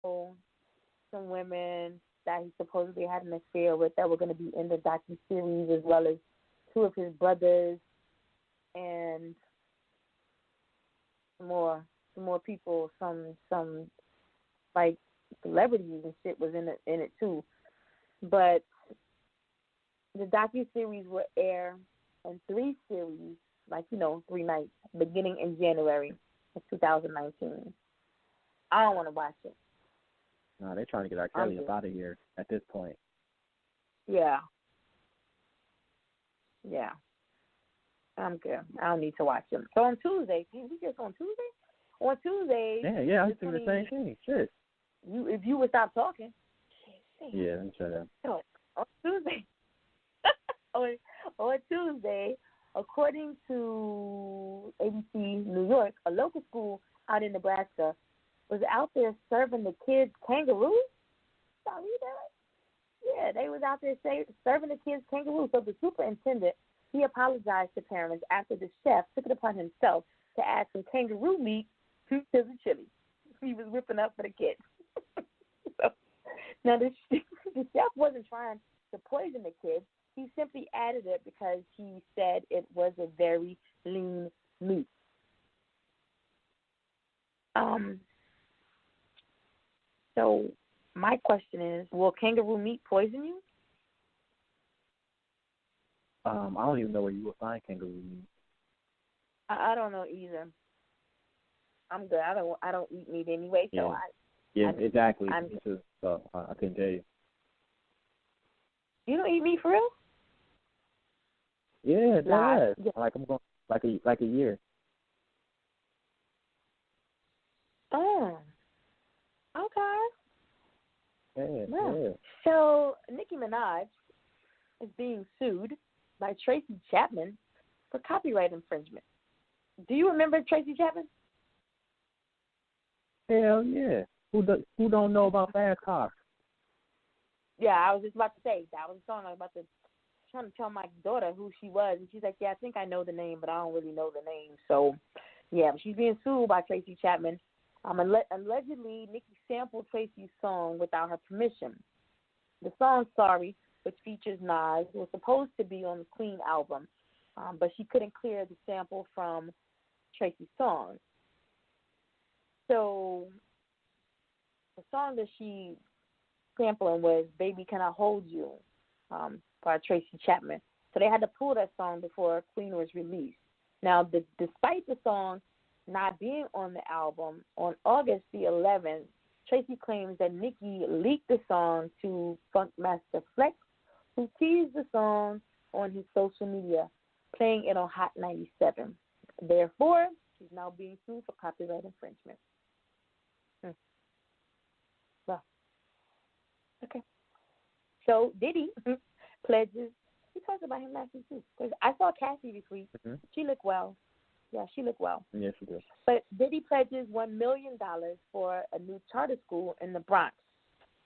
also some women that he supposedly had an affair with that were going to be in the docu series, as well as two of his brothers and some more, some more people, some like celebrities and shit was in it too. But the docu series will air in three series, like 3 nights, beginning in January of 2019. I don't want to watch it. No, they're trying to get R. Kelly up out of here at this point. Yeah. Yeah. I'm good. I don't need to watch them. So on Tuesday, we just on Tuesday? On Tuesday. Yeah, I'm doing the same thing. Shit. If you would stop talking. Yeah, let me shut up. So, on Tuesday. on Tuesday, according to ABC New York, a local school out in Nebraska was out there serving the kids kangaroos. Y'all read that? Yeah, they was out there serving the kids kangaroos. So the superintendent, he apologized to parents after the chef took it upon himself to add some kangaroo meat to the chili he was whipping up for the kids. So, now, the chef wasn't trying to poison the kids. He simply added it because he said it was a very lean meat. So my question is, will kangaroo meat poison you? I don't even know where you would find kangaroo meat. I don't know either. I'm good. I don't eat meat anyway, so exactly. I couldn't tell you. You don't eat meat for real? Yeah, nah, yeah. Like I'm going like a year. Oh, okay. Yeah. So Nicki Minaj is being sued by Tracy Chapman for copyright infringement. Do you remember Tracy Chapman? Hell yeah. Who don't know about fast cars? Yeah, I was just about to say that was a song I was about to trying to tell my daughter who she was, and she's like, "Yeah, I think I know the name, but I don't really know the name." So, yeah, she's being sued by Tracy Chapman. Allegedly, Nicki sampled Tracy's song without her permission. The song "Sorry," which features Nas, was supposed to be on the Queen album, but she couldn't clear the sample from Tracy's song. So, the song that she sampling was "Baby Can I Hold You" by Tracy Chapman. So they had to pull that song before Queen was released. Now, despite the song not being on the album, on August the 11th, Tracy claims that Nicki leaked the song to Funkmaster Flex, who teased the song on his social media, playing it on Hot 97. Therefore, she's now being sued for copyright infringement. Well, okay. So Diddy pledges. We talked about him last week too. Because I saw Cassie this week. Mm-hmm. She looked well. Yeah, she looked well. Yes, she did. But Diddy pledges $1 million for a new charter school in the Bronx.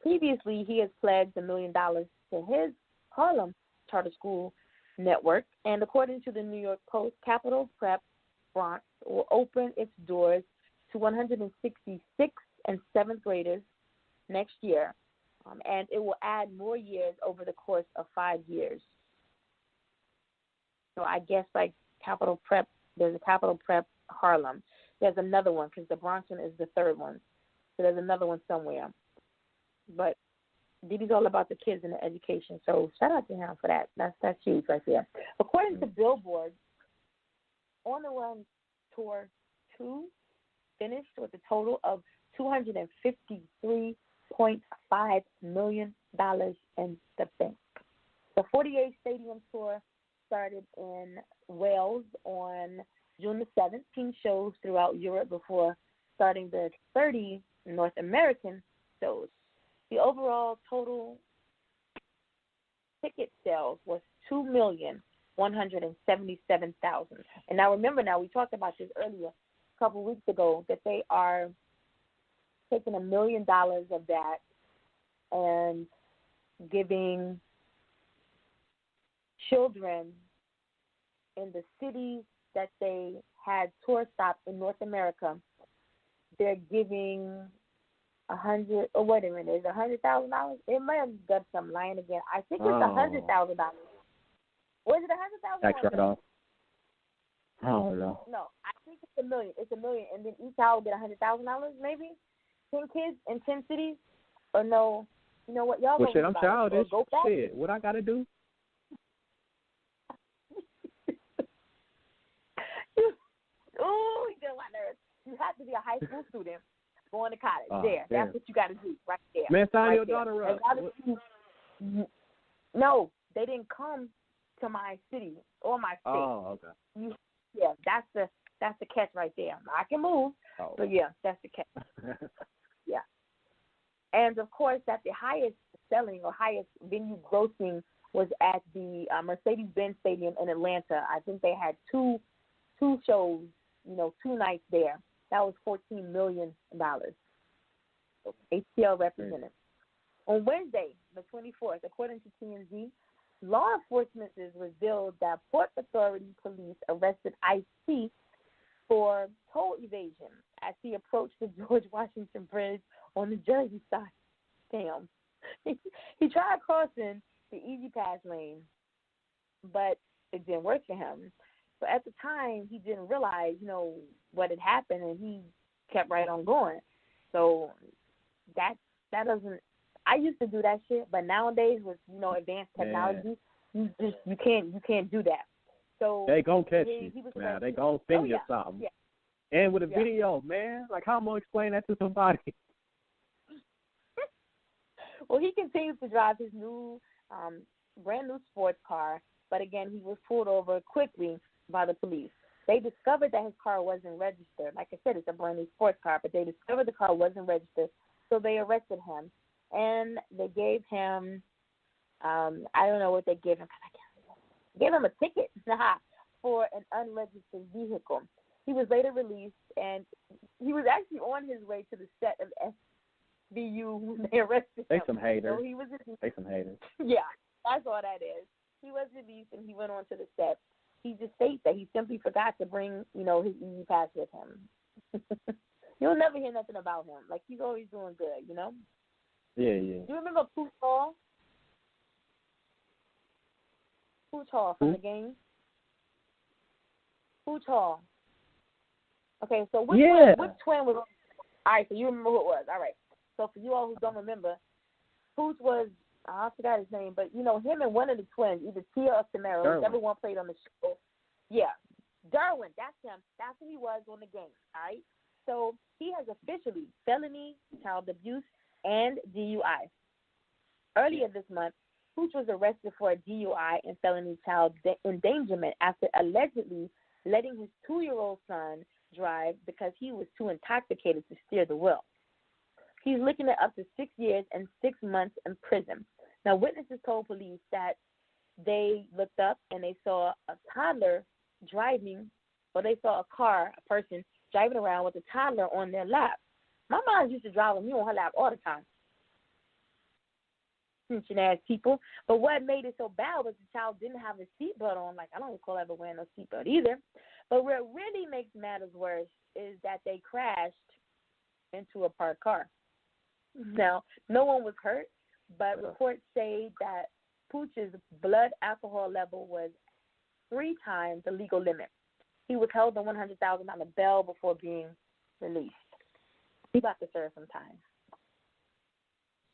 Previously, he has pledged $1 million to his Harlem charter school network. And according to the New York Post, Capital Prep Bronx will open its doors to 166 and 7th graders next year. And it will add more years over the course of 5 years. So I guess like Capital Prep, there's a Capital Prep Harlem. There's another one because the Bronx one is the third one. So there's another one somewhere. But Diddy's all about the kids and the education. So shout out to him for that. That's huge right there. According to Billboard, On the Run Tour 2 finished with a total of $253.5 million in the bank. The 48 stadium tour started in Wales on June the 7th. 10 shows throughout Europe before starting the 30 North American shows. The overall total ticket sales was 2,177,000. And now remember, we talked about this earlier, a couple weeks ago, that they are taking $1 million of that and giving children in the cities that they had tour stops in North America, they're giving 100. Oh, wait a minute. Is it $100,000? It might have got some lying again. I think it's $100,000. Was it Tax $100,000? write-off. I don't know. No, I think it's $1 million. It's $1 million, and then each child will get $100,000, maybe. 10 kids in 10 cities, or no? You know what? Y'all Well, go shit, I'm childish. go back. Shit, what I gotta do? Ooh, you get on my nerves. You have to be a high school student going to college. Damn. That's what you got to do right there. Man, sign right your there. daughter up. No, they didn't come to my city or my state. Oh, okay. That's the catch right there. I can move, but yeah, that's the catch. Yeah. And of course, that the highest selling or highest venue grossing was at the Mercedes-Benz Stadium in Atlanta. I think they had two shows, 2 nights there. That was $14 million. ATL represented. On Wednesday, the 24th, according to TMZ, law enforcement has revealed that Port Authority police arrested Ice-T for toll evasion as he approached the George Washington Bridge on the Jersey side. Damn. He tried crossing the Easy Pass lane, but it didn't work for him. But at the time, he didn't realize, what had happened, and he kept right on going. So that doesn't. I used to do that shit, but nowadays with advanced technology, you can't do that. So they gonna catch you. He was now they gonna sing you something. Yeah. And with a video, man, like how am I gonna explain that to somebody? Well, he continues to drive his new, brand new sports car, but again, he was pulled over quickly by the police. They discovered that his car wasn't registered. Like I said, it's a brand new sports car, but they discovered the car wasn't registered, so they arrested him. And they gave him, I don't know what they gave him, because I can't remember. Gave him a ticket for an unregistered vehicle. He was later released, and he was actually on his way to the set of SVU when they arrested him. They some haters. So he was they some haters. Yeah, that's all that is. He was released, and he went on to the set. He just states that he simply forgot to bring, his Easy Pass with him. You'll never hear nothing about him. Like, he's always doing good, Yeah. Do you remember Pooch Hall? Pooch Hall from the game? Pooch Hall. Okay, so which twin was on? All right, so you remember who it was. All right. So for you all who don't remember, Pooch was, I forgot his name, but, him and one of the twins, either Tia or Tamara, whichever one played on the show. Yeah. Derwin, that's him. That's who he was on the game, all right? So he has officially felony, child abuse, and DUI. Earlier this month, Pooch was arrested for a DUI and felony child endangerment after allegedly letting his 2-year-old son drive because he was too intoxicated to steer the wheel. He's looking at up to 6 years and 6 months in prison. Now, witnesses told police that they looked up and they saw a toddler driving, or they saw a person driving around with a toddler on their lap. My mom used to drive with me on her lap all the time. Ass people. But what made it so bad was the child didn't have a seatbelt on. Like, I don't recall ever wearing no seatbelt either. But what really makes matters worse is that they crashed into a parked car. Now, no one was hurt, but reports say that Pooch's blood alcohol level was 3 times the legal limit. He was held on $100,000 bail before being released. He's about to serve some time.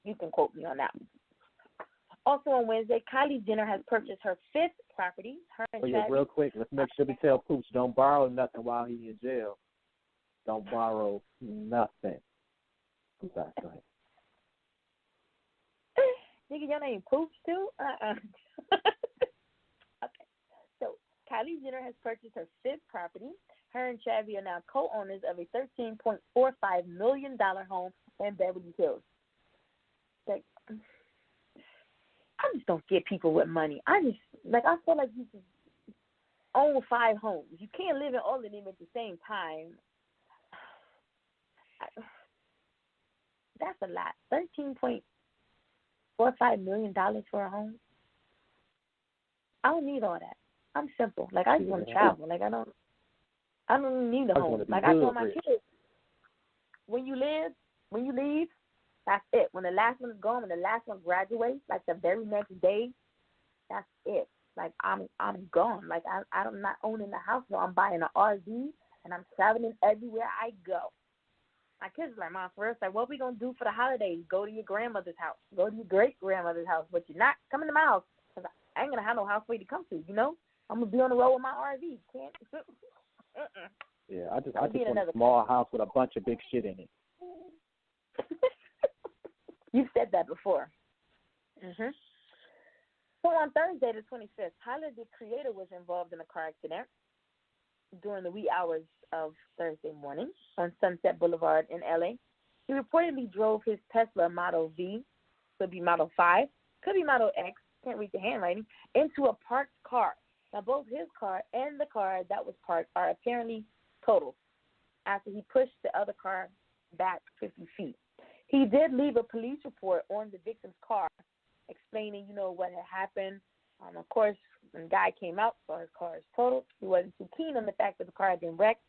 You can quote me on that. Also on Wednesday, Kylie Jenner has purchased her 5th property. Real quick, let's make sure we tell Pooch don't borrow nothing while he's in jail. Don't borrow nothing. Go ahead. Nigga, your name Pooch too? Okay. So Kylie Jenner has purchased her 5th property. Her and Chavi are now co-owners of a $13.45 million home in Beverly Hills. Like, I just don't get people with money. I feel like you just own 5 homes. You can't live in all of them at the same time. That's a lot. $13.45 million for a home. I don't need all that. I'm simple. Like, I just want to travel. Like, I don't need a home. Like, I told my kids, when you leave, That's it. When the last one is gone, when the last one graduates, like the very next day, that's it. Like I'm gone. Like I'm not owning the house, so I'm buying an RV and I'm traveling everywhere I go. My kids are like, Mom, for us, like, what we gonna do for the holidays? Go to your grandmother's house. Go to your great grandmother's house, but you're not coming to my house because I ain't gonna have no house for you to come to. You know, I'm gonna be on the road with my RV. Can't. Yeah, I just want a small house with a bunch of big shit in it. You've said that before. Mhm. So on Thursday, the 25th, Tyler, the Creator, was involved in a car accident during the wee hours of Thursday morning on Sunset Boulevard in L.A. He reportedly drove his Tesla Model V, could be Model 5, could be Model X, can't read the handwriting, into a parked car. Now, both his car and the car that was parked are apparently totaled after he pushed the other car back 50 feet. He did leave a police report on the victim's car explaining, what had happened. Of course, when the guy came out, saw his car is totaled. He wasn't too keen on the fact that the car had been wrecked,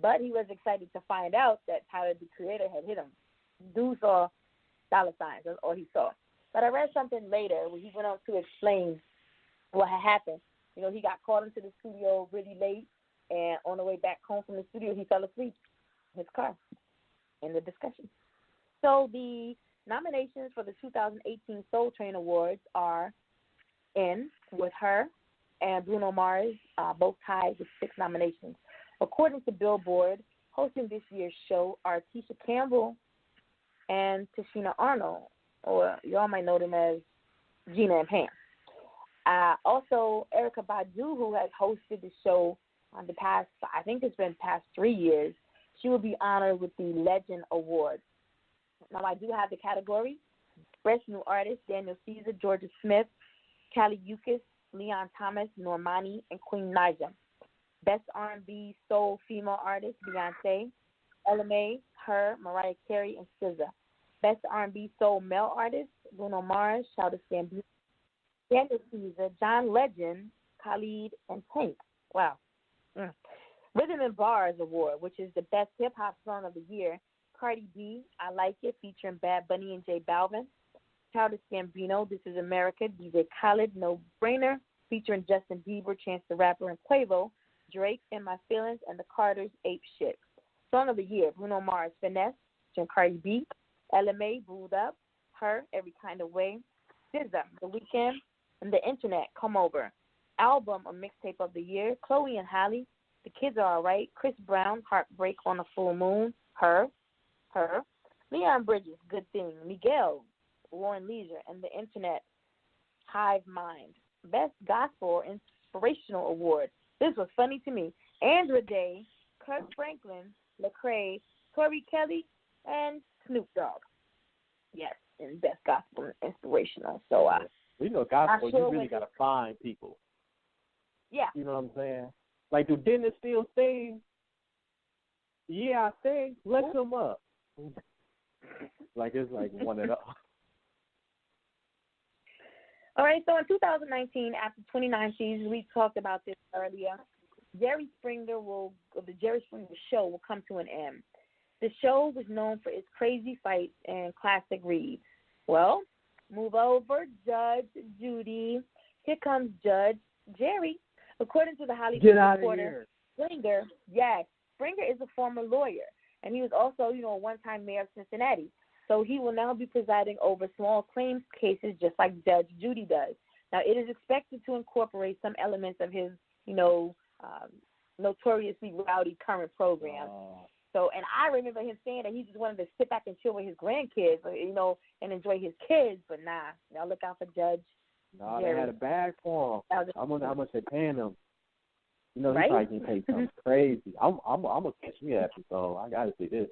but he was excited to find out that Tyler, the Creator, had hit him. Dude saw dollar signs. That's all he saw. But I read something later where he went on to explain what had happened. He got called into the studio really late, and on the way back home from the studio, he fell asleep in his car in the discussion. So the nominations for the 2018 Soul Train Awards are in with her and Bruno Mars, both tied with 6 nominations. According to Billboard, hosting this year's show are Tisha Campbell and Tashina Arnold, or y'all might know them as Gina and Pam. Also, Erykah Badu, who has hosted the show on the past, I think it's been past 3 years, she will be honored with the Legend Award. Now, I do have the category: Best New Artist, Daniel Caesar, Georgia Smith, Kali Uchis, Leon Thomas, Normani, and Queen Naija. Best R&B Soul Female Artist, Beyonce, Ella Mai, her, Mariah Carey, and SZA. Best R&B Soul Male Artist, Bruno Mars, Childish Gambino, Daniel Caesar, John Legend, Khalid, and Tank. Wow. Rhythm and Bars Award, which is the Best Hip-Hop Song of the Year, Cardi B, I Like It, featuring Bad Bunny and J Balvin. Childish Gambino, This Is America, DJ Khaled, No Brainer, featuring Justin Bieber, Chance the Rapper, and Quavo. Drake, In My Feelings, and the Carters, Ape Shit. Song of the Year, Bruno Mars, Finesse, featuring Cardi B. Ella Mai, Booed Up, Her, Every Kind of Way. SZA, The Weeknd, and The Internet, Come Over. Album or Mixtape of the Year, Chloe and Halle, The Kids Are Alright, Chris Brown, Heartbreak on a Full Moon, Her. Leon Bridges, Good Thing, Miguel, War and Leisure, and The Internet, Hive Mind. Best Gospel or Inspirational Award. This was funny to me. Andra Day, Kirk Franklin, Lecrae, Tori Kelly, and Snoop Dogg. Yes, and Best Gospel and Inspirational. So, gospel, you really got to find people. Yeah. You know what I'm saying? Like, do Dennis still sing? Yeah, I sing. Let them up. It's like one of those. All right, so in 2019, after 29 seasons, we talked about this earlier, the Jerry Springer Show will come to an end. The show was known for its crazy fights and classic reads. Well, move over, Judge Judy. Here comes Judge Jerry. According to the Hollywood Reporter, Springer is a former lawyer, and he was also, a one-time mayor of Cincinnati. So he will now be presiding over small claims cases just like Judge Judy does. Now, it is expected to incorporate some elements of his, notoriously rowdy current program. So, and I remember him saying that he just wanted to sit back and chill with his grandkids, and enjoy his kids. But nah, y'all look out for Judge Jerry. They had a bag for him. I wonder how much they're paying him. He right? probably can pay something crazy. I'm gonna catch me an episode. I gotta see this.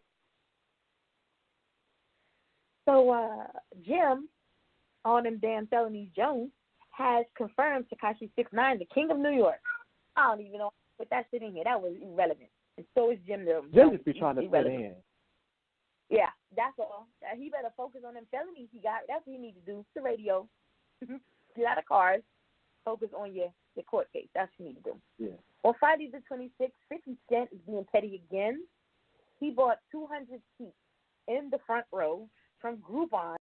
So Jim, on them damn felonies Jones, has confirmed Tekashi 6ix9ine, the King of New York. I don't even know what that shit in here. That was irrelevant. And so is Jim. Jim just be trying to fit in. Yeah, that's all. He better focus on them felonies he got. That's what he needs to do. The radio. Get out of cars. Focus on your court case. That's what you need to do. Yeah. On Friday the 26th, 50 Cent is being petty again. He bought 200 seats in the front row from Groupon.